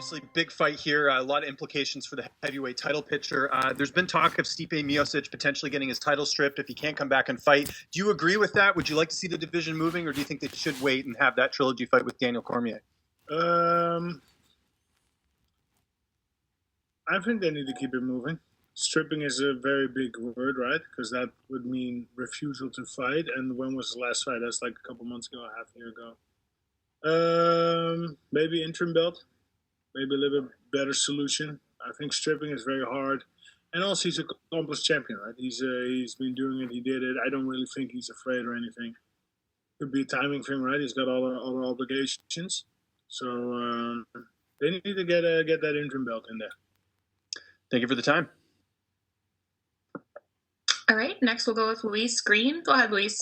obviously big fight here. A lot of implications for the heavyweight title picture. There's been talk of Stipe Miocic potentially getting his title stripped if he can't come back and fight. Do you agree with that? Would you like to see the division moving, or do you think they should wait and have that trilogy fight with Daniel Cormier? I think they need to keep it moving. Stripping is a very big word, right? Because that would mean refusal to fight. And when was the last fight? That's like a couple months ago, half a year ago. Maybe interim belt. Maybe a little bit better solution. I think stripping is very hard. And also, he's an accomplished champion, right? He's been doing it. He did it. I don't really think he's afraid or anything. Could be a timing thing, right? He's got all the obligations. So they need to get that interim belt in there. Thank you for the time. All right, next we'll go with Luis Green. Go ahead, Luis.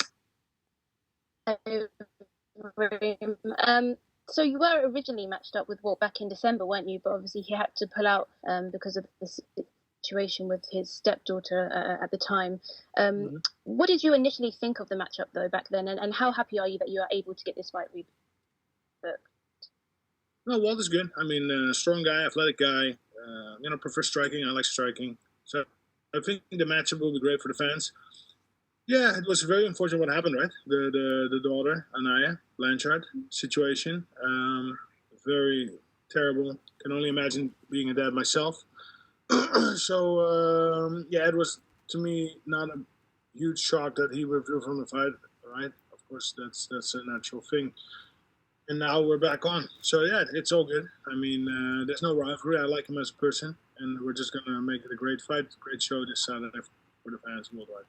So you were originally matched up with Walt back in December, weren't you? But obviously he had to pull out because of the situation with his stepdaughter at the time. What did you initially think of the matchup, though, back then? And how happy are you that you are able to get this fight rebooked? No, Walt is good. I mean, strong guy, athletic guy. Prefer striking. I like striking. So I think the matchup will be great for the fans. Yeah, it was very unfortunate what happened, right? The daughter, Anaya Blanchard situation. Very terrible. Can only imagine being a dad myself. So, it was, to me, not a huge shock that he withdrew from the fight, right? Of course, that's a natural thing. And now we're back on. So, yeah, it's all good. I mean, there's no rivalry. I like him as a person. And we're just going to make it a great fight, great show this Saturday for the fans worldwide.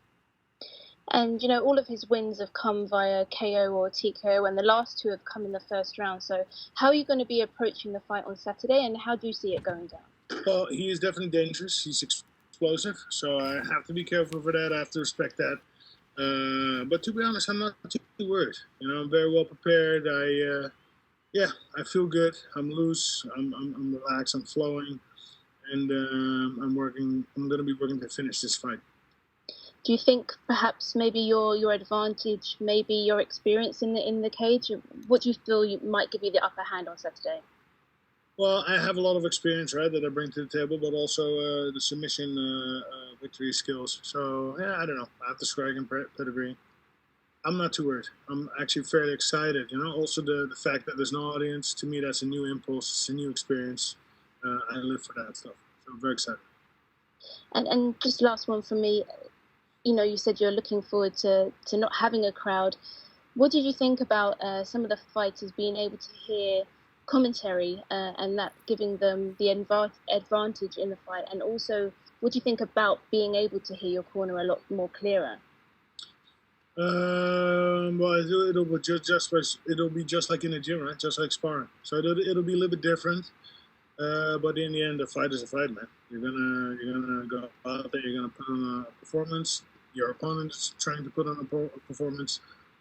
And, all of his wins have come via KO or TKO, and the last two have come in the first round. So how are you going to be approaching the fight on Saturday, and how do you see it going down? Well, he is definitely dangerous. He's explosive. So I have to be careful for that. I have to respect that. But to be honest, I'm not too worried. I'm very well prepared. I feel good. I'm loose. I'm relaxed. I'm flowing. And I'm going to be working to finish this fight. Do you think perhaps maybe your advantage, maybe your experience in the cage? What do you feel might give you the upper hand on Saturday? Well, I have a lot of experience, right, that I bring to the table, but also the submission victory skills. So, I don't know. I have the striking pedigree. I'm not too worried. I'm actually fairly excited. Also the fact that there's no audience, to me, that's a new impulse. It's a new experience. I live for that stuff. So I'm very excited. And just last one from me. You said you're looking forward to not having a crowd. What did you think about some of the fighters being able to hear commentary and that giving them the advantage in the fight? And also, what do you think about being able to hear your corner a lot more clearer? Well, it'll be just like in the gym, right? Just like sparring. So it'll be a little bit different. But in the end, a fight is a fight, man. You're gonna go out there. You're gonna put on a performance. Your opponent is trying to put on a performance.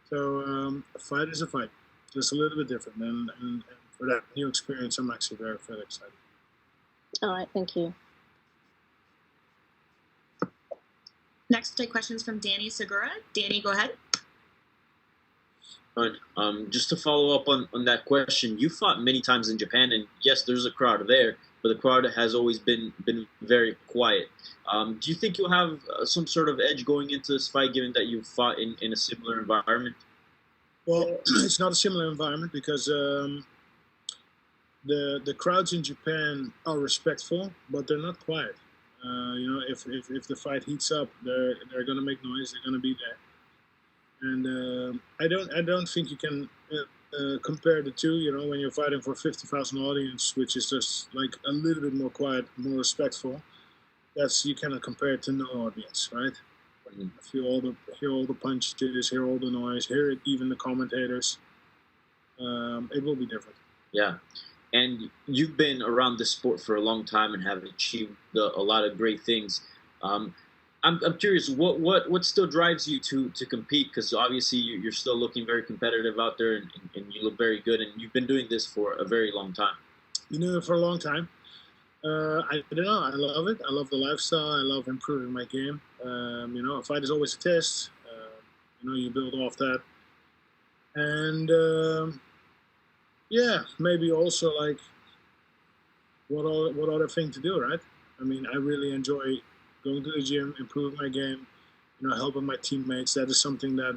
So a fight is a fight, just a little bit different. And for that new experience, I'm actually very, very excited. All right, thank you. Next, we'll take questions from Danny Segura. Danny, go ahead. Just to follow up on that question, you fought many times in Japan, and yes, there's a crowd there, but the crowd has always been very quiet. Do you think you'll have some sort of edge going into this fight, given that you fought in a similar environment? Well, it's not a similar environment because the crowds in Japan are respectful, but they're not quiet. If the fight heats up, they're going to make noise. They're going to be there. And I don't think you can compare the two. When you're fighting for 50,000 audience, which is just like a little bit more quiet, more respectful. You cannot compare it to no audience, right? Hear all the punches, hear all the noise, hear it, even the commentators. It will be different. Yeah, and you've been around this sport for a long time and have achieved a lot of great things. I'm curious, what still drives you to compete? Because obviously you're still looking very competitive out there, and you look very good, and you've been doing this for a very long time. Been doing it for a long time. I don't know. I love it. I love the lifestyle. I love improving my game. A fight is always a test. You build off that, and maybe also like what other thing to do, right? I mean, I really enjoy going to the gym, improving my game, helping my teammates. That is something that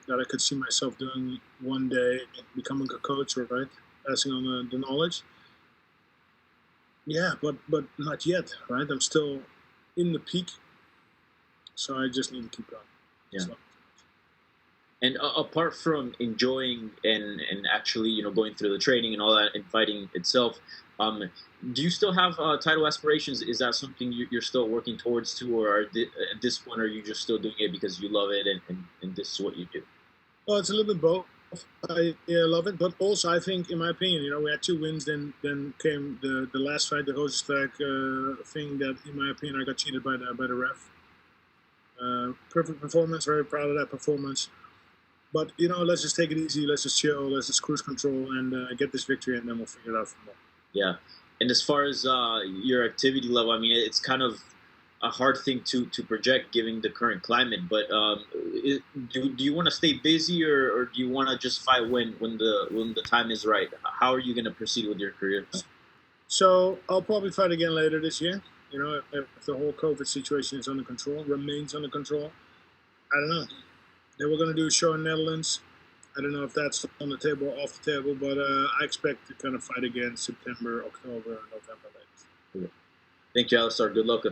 that I could see myself doing one day, becoming a coach, right? Passing on the knowledge. Yeah, but not yet, right? I'm still in the peak, so I just need to keep going. Yeah. So. And apart from enjoying and actually going through the training and all that and fighting itself, do you still have title aspirations? Is that something you're still working towards too, or at this point are you just still doing it because you love it and this is what you do? Well, it's a little bit both. I love it, but also I think, in my opinion, we had 2 wins. Then came the last fight, the Rozenstruik thing. That, in my opinion, I got cheated by the ref. Perfect performance. Very proud of that performance. But let's just take it easy. Let's just chill. Let's just cruise control and get this victory, and then we'll figure it out from there. Yeah, and as far as your activity level, I mean, it's kind of a hard thing to project given the current climate. But do you want to stay busy, or do you want to just fight when the time is right? How are you going to proceed with your career? So I'll probably fight again later this year. If the whole COVID situation is remains under control. I don't know. They were going to do a show in Netherlands. I don't know if that's on the table or off the table, but I expect to kind of fight again September, October, November latest. Thank you, Alistair. Good luck.